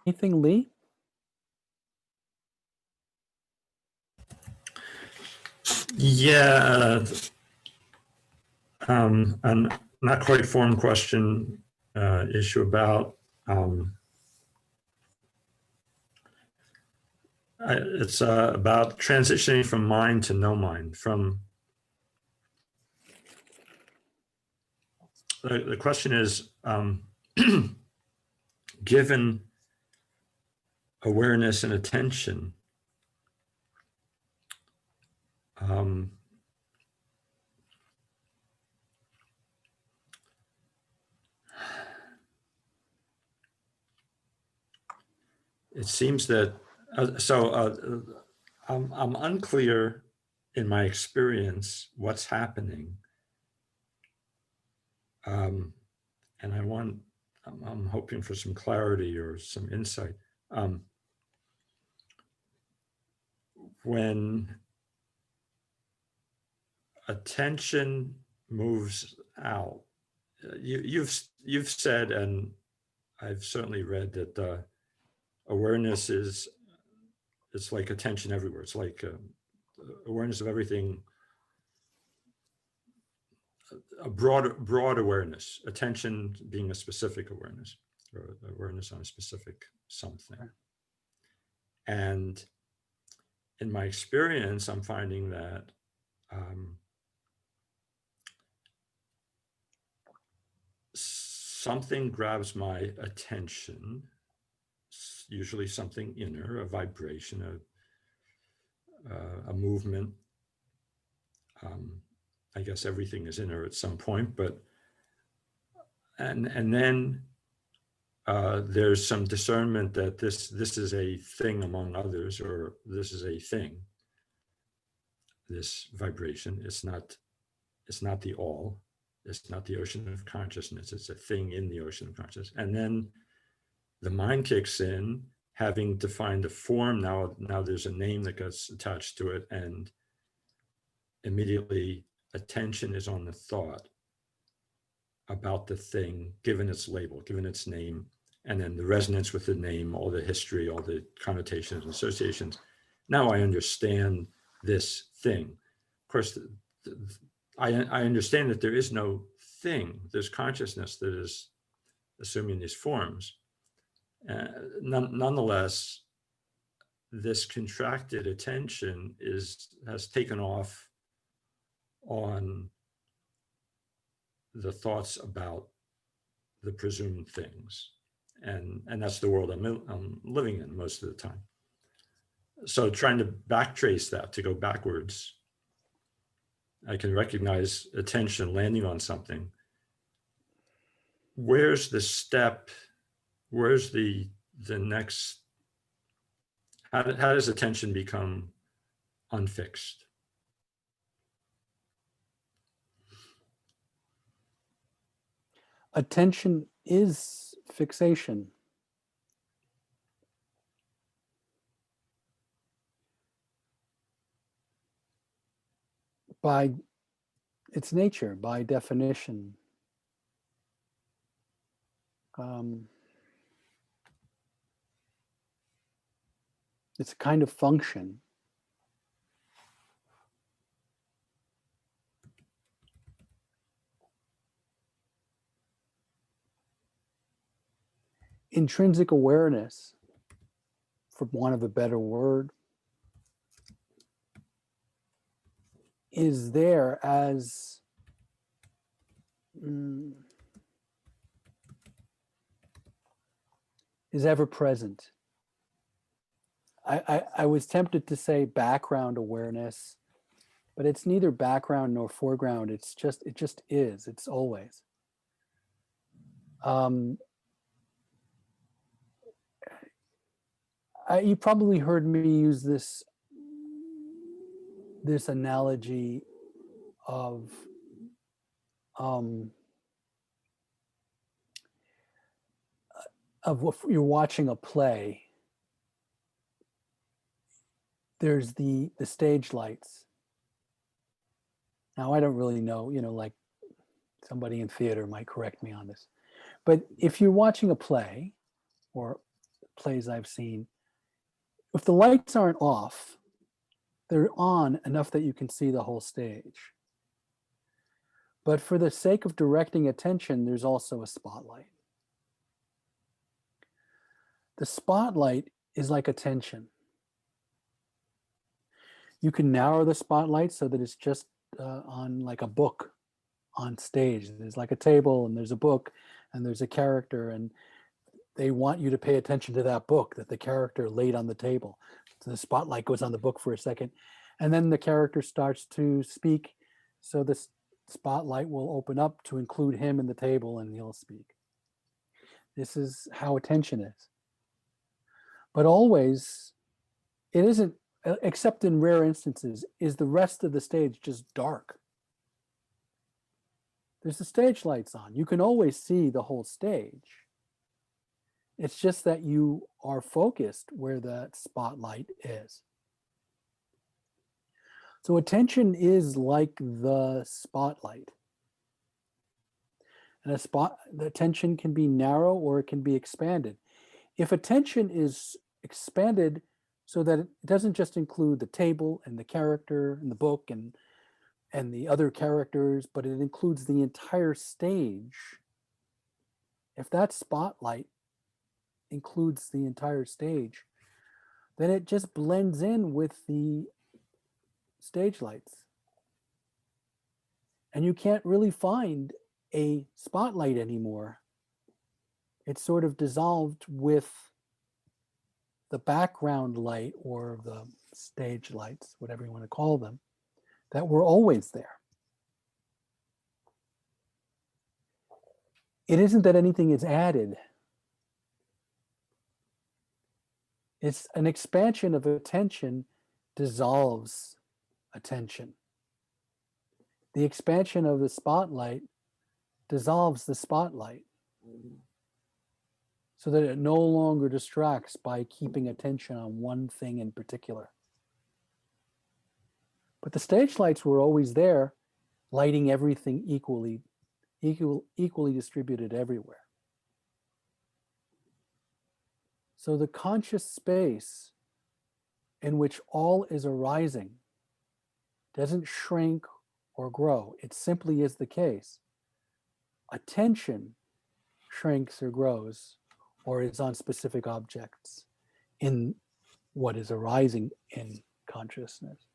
Anything, Lee? Yeah, a not quite formed question issue about it's about transitioning from mind to no mind. From the question is, given awareness and attention, it seems that I'm unclear in my experience what's happening, and I'm hoping for some clarity or some insight. When attention moves out, you've said, and I've certainly read that awareness it's like attention everywhere. It's like awareness of everything, a broad awareness, attention being a specific awareness, or awareness on a specific something. And in my experience, I'm finding that something grabs my attention, usually something inner, a vibration, a movement. I guess everything is inner at some point, but and then there's some discernment that this is a thing among others, or this is a thing. This vibration, it's not the all. It's not the ocean of consciousness. It's a thing in the ocean of consciousness. And then the mind kicks in, having defined a form. Now there's a name that gets attached to it, and immediately attention is on the thought about the thing, given its label, given its name, and then the resonance with the name, all the history, all the connotations and associations. Now I understand this thing. Of course, I understand that there is no thing. There's consciousness that is assuming these forms. Nonetheless, this contracted attention has taken off on the thoughts about the presumed things, and that's the world I'm living in most of the time. So trying to backtrace that, to go backwards, I can recognize attention landing on something. Where's the step? Where's the next? How does attention become unfixed? Attention is fixation. By its nature, by definition. It's a kind of function. Intrinsic awareness, for want of a better word, is there as is ever present. I was tempted to say background awareness, but it's neither background nor foreground. It just is. It's always. You probably heard me use this analogy of what you're watching a play. There's the stage lights. Now, I don't really know, like somebody in theater might correct me on this. But if you're watching a play or plays I've seen, if the lights aren't off, they're on enough that you can see the whole stage. But for the sake of directing attention, there's also a spotlight. The spotlight is like attention. You can narrow the spotlight so that it's just on like a book on stage. There's like a table and there's a book and there's a character, and they want you to pay attention to that book that the character laid on the table. So the spotlight goes on the book for a second, and then the character starts to speak. So the spotlight will open up to include him in the table and he'll speak. This is how attention is. But always, it isn't, except in rare instances, is the rest of the stage just dark. There's the stage lights on. You can always see the whole stage. It's just that you are focused where the spotlight is. So attention is like the spotlight. And the attention can be narrow or it can be expanded. If attention is expanded so that it doesn't just include the table and the character and the book and the other characters, but it includes the entire stage, if that spotlight includes the entire stage, then it just blends in with the stage lights. And you can't really find a spotlight anymore. It's sort of dissolved with the background light or the stage lights, whatever you want to call them, that were always there. It isn't that anything is added. It's an expansion of attention dissolves attention. The expansion of the spotlight dissolves the spotlight so that it no longer distracts by keeping attention on one thing in particular. But the stage lights were always there, lighting everything equally distributed everywhere. So the conscious space in which all is arising doesn't shrink or grow. It simply is the case. Attention shrinks or grows or is on specific objects in what is arising in consciousness.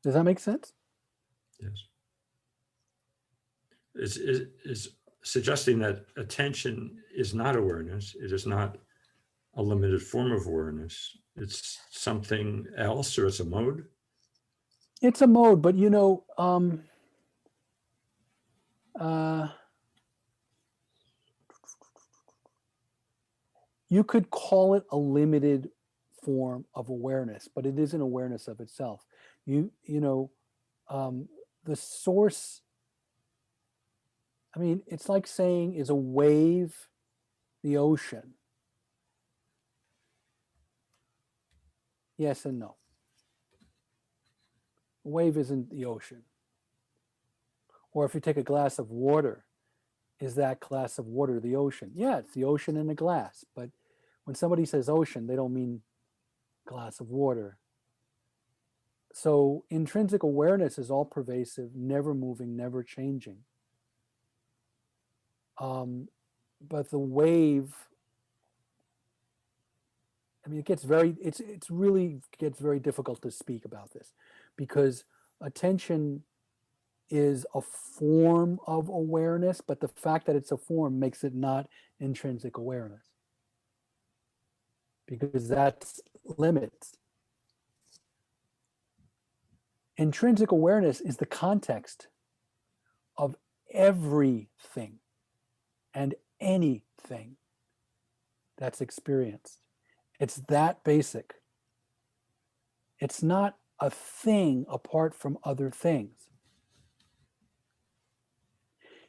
Does that make sense? Yes. Is suggesting that attention is not awareness. It is not a limited form of awareness. It's something else, or it's a mode. It's a mode, but you could call it a limited form of awareness, but it isn't awareness of itself. The source, I mean, it's like saying, is a wave the ocean? Yes and no. A wave isn't the ocean. Or if you take a glass of water, is that glass of water the ocean? Yeah, it's the ocean in a glass. But when somebody says ocean, they don't mean glass of water. So intrinsic awareness is all pervasive, never moving, never changing. But the wave, I mean, it really gets very difficult to speak about this, because attention is a form of awareness, but the fact that it's a form makes it not intrinsic awareness, because that's limits. Intrinsic awareness is the context of everything and anything that's experienced. It's that basic. It's not a thing apart from other things.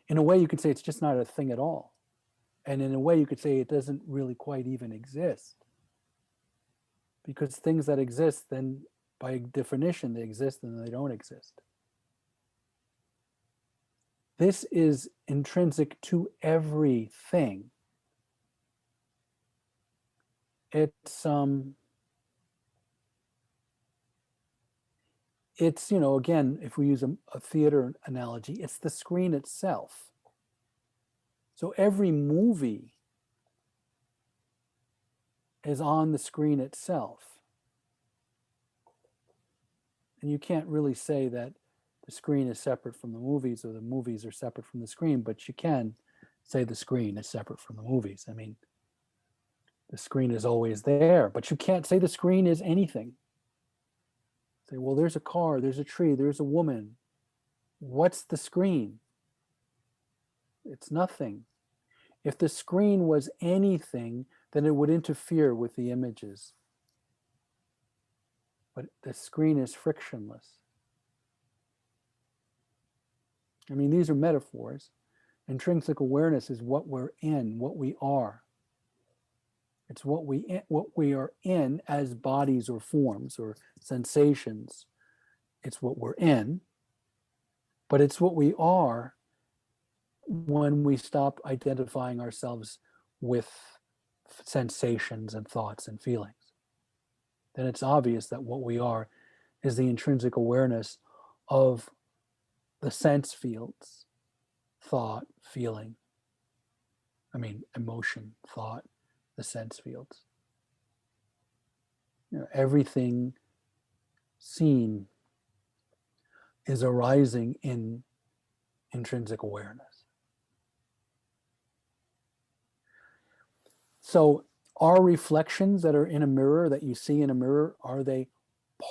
In a way, you could say it's just not a thing at all. And in a way, you could say it doesn't really quite even exist. Because things that exist, then by definition, they exist and they don't exist. This is intrinsic to everything. it's, again, if we use a theater analogy, it's the screen itself. So every movie is on the screen itself. And you can't really say that the screen is separate from the movies or the movies are separate from the screen, but you can say the screen is separate from the movies. I mean, the screen is always there, but you can't say the screen is anything. Say, well, there's a car, there's a tree, there's a woman. What's the screen? It's nothing. If the screen was anything, then it would interfere with the images. But the screen is frictionless. I mean, these are metaphors. Intrinsic awareness is what we're in, what we are. It's what we are in as bodies or forms or sensations. It's what we're in, but it's what we are when we stop identifying ourselves with sensations and thoughts and feelings. Then it's obvious that what we are is the intrinsic awareness of the sense fields, thought, feeling, emotion, thought, the sense fields. Everything seen is arising in intrinsic awareness. So are reflections that are in a mirror, that you see in a mirror, are they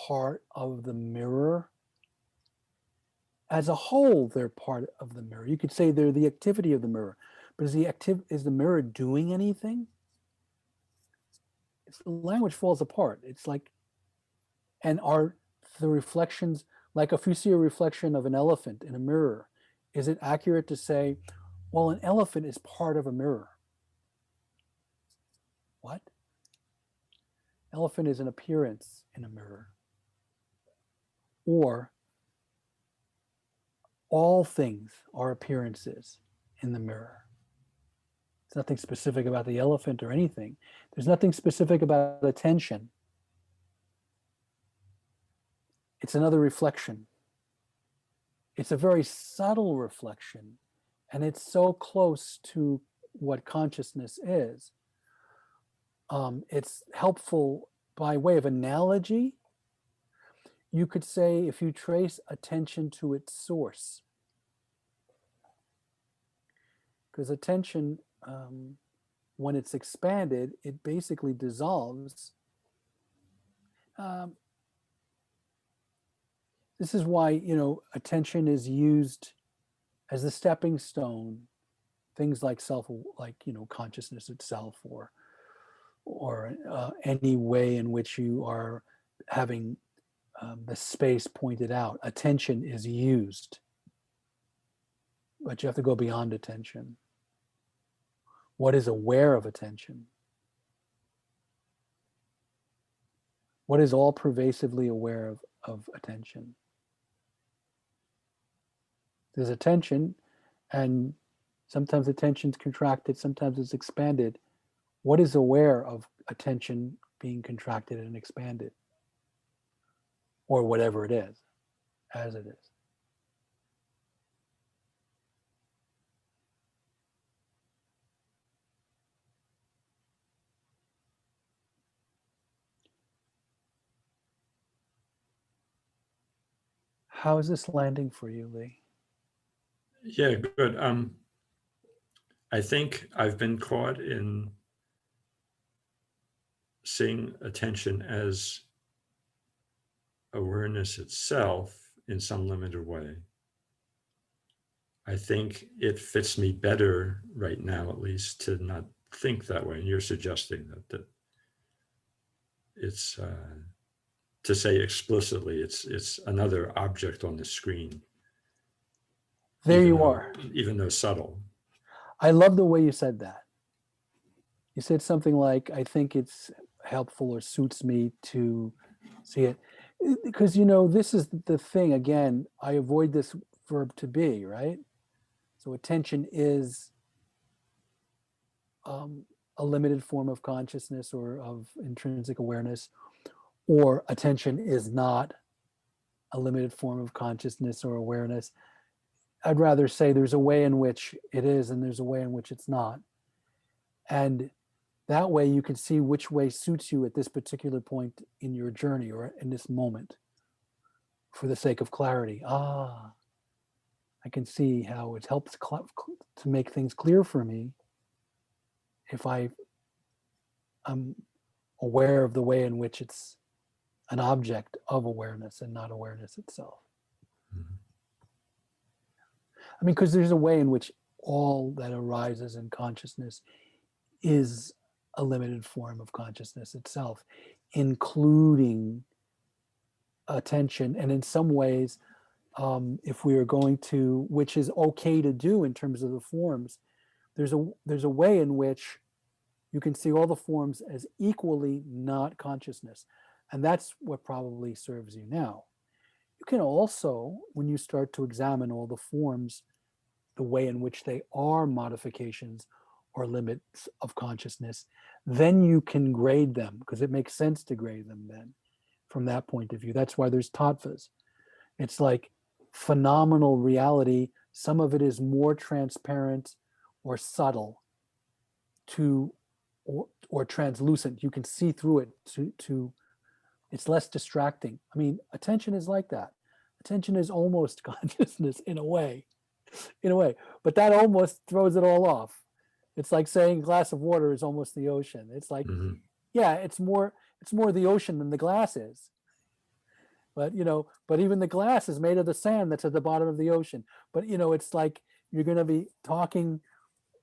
part of the mirror? As a whole, they're part of the mirror. You could say they're the activity of the mirror, but is the mirror doing anything? The language falls apart. It's like, and are the reflections, like if you see a reflection of an elephant in a mirror, is it accurate to say, well, an elephant is part of a mirror? What? Elephant is an appearance in a mirror. Or all things are appearances in the mirror. There's nothing specific about the elephant or anything. There's nothing specific about attention. It's another reflection. It's a very subtle reflection, and it's so close to what consciousness is. It's helpful by way of analogy. You could say, if you trace attention to its source, because attention, when it's expanded, it basically dissolves. This is why, attention is used as a stepping stone. Things like consciousness itself, or any way in which you are having the space pointed out. Attention is used, but you have to go beyond attention. What is aware of attention? What is all pervasively aware of attention? There's attention, and sometimes attention's contracted, sometimes it's expanded. What is aware of attention being contracted and expanded? Or whatever it is, as it is. How is this landing for you, Lee? Yeah, good. I think I've been caught in seeing attention as awareness itself in some limited way. I think it fits me better right now, at least, to not think that way. And you're suggesting that it's to say explicitly, it's another object on the screen. There you are. Even though subtle. I love the way you said that. You said something like, I think it's helpful or suits me to see it. Because, this is the thing, again, I avoid this verb to be, right? So attention is a limited form of consciousness or of intrinsic awareness, or attention is not a limited form of consciousness or awareness. I'd rather say there's a way in which it is and there's a way in which it's not. And that way you can see which way suits you at this particular point in your journey or in this moment for the sake of clarity. I can see how it helps to make things clear for me if I'm aware of the way in which it's an object of awareness and not awareness itself. Mhm. I mean, because there's a way in which all that arises in consciousness is a limited form of consciousness itself, including attention. And in some ways, if we are going to, which is okay to do in terms of the forms, there's a way in which you can see all the forms as equally not consciousness. And that's what probably serves you now. You can also, when you start to examine all the forms, the way in which they are modifications or limits of consciousness, then you can grade them, because it makes sense to grade them then from that point of view. That's why there's tattvas. It's like phenomenal reality. Some of it is more transparent or subtle to, or translucent. You can see through it to it's less distracting. I mean, attention is like that. Attention is almost consciousness in a way, but that almost throws it all off. It's like saying a glass of water is almost the ocean. It's like, Mhm. yeah, it's more the ocean than the glass is. But but even the glass is made of the sand that's at the bottom of the ocean. But it's like you're going to be talking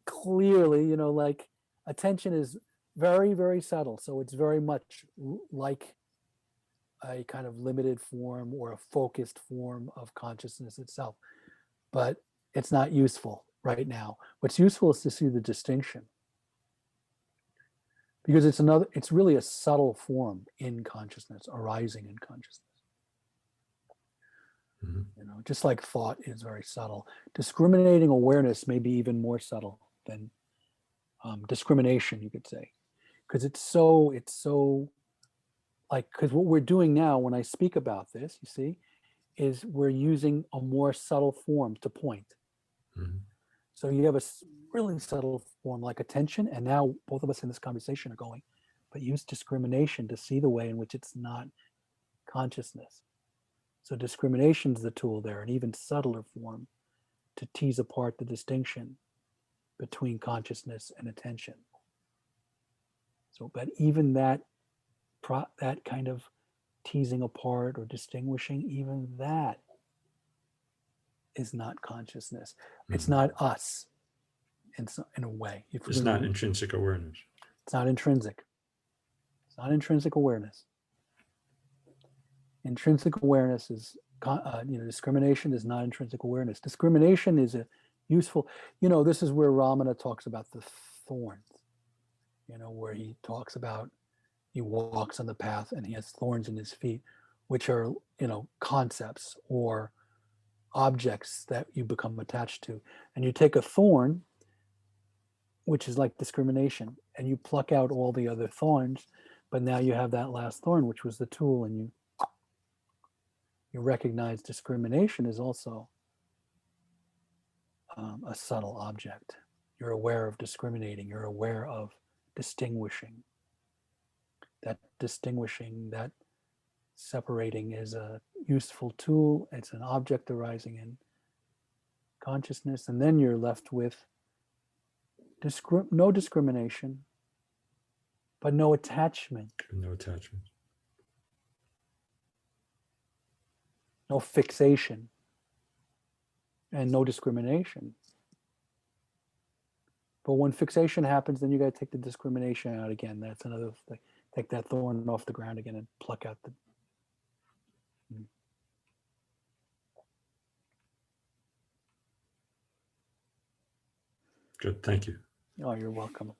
clearly. Like attention is very, very subtle, so it's very much like a kind of limited form or a focused form of consciousness itself. But it's not useful right now. What's useful is to see the distinction, because it's really a subtle form in consciousness, arising in consciousness. Mhm. Just like thought is very subtle. Discriminating awareness may be even more subtle than discrimination, you could say, because it's so like, because what we're doing now when I speak about this, you see, is we're using a more subtle form to point. Mhm. So you have a really subtle form like attention, and now both of us in this conversation are going, but use discrimination to see the way in which it's not consciousness. So discrimination is the tool there, an even subtler form to tease apart the distinction between consciousness and attention. So, but even that kind of teasing apart or distinguishing, even that is not consciousness. It's Mhm. not us in a way. If we're It's gonna not intrinsic awareness. It's not intrinsic. It's not intrinsic awareness. Intrinsic awareness is, discrimination is not intrinsic awareness. Discrimination is a useful, this is where Ramana talks about the thorns, where he talks about he walks on the path and he has thorns in his feet, which are, concepts or objects that you become attached to. And you take a thorn, which is like discrimination, and you pluck out all the other thorns, but now you have that last thorn, which was the tool, and you recognize discrimination is also a subtle object. You're aware of discriminating, you're aware of distinguishing. That distinguishing, that separating is a useful tool. It's an object arising in consciousness, and then you're left with no discrimination, but no attachment, No attachment. no fixation, and no discrimination. But when fixation happens, then you got to take the discrimination out again. That's another thing. Take that thorn off the ground again and pluck out the. Good. Thank you. Oh, you're welcome.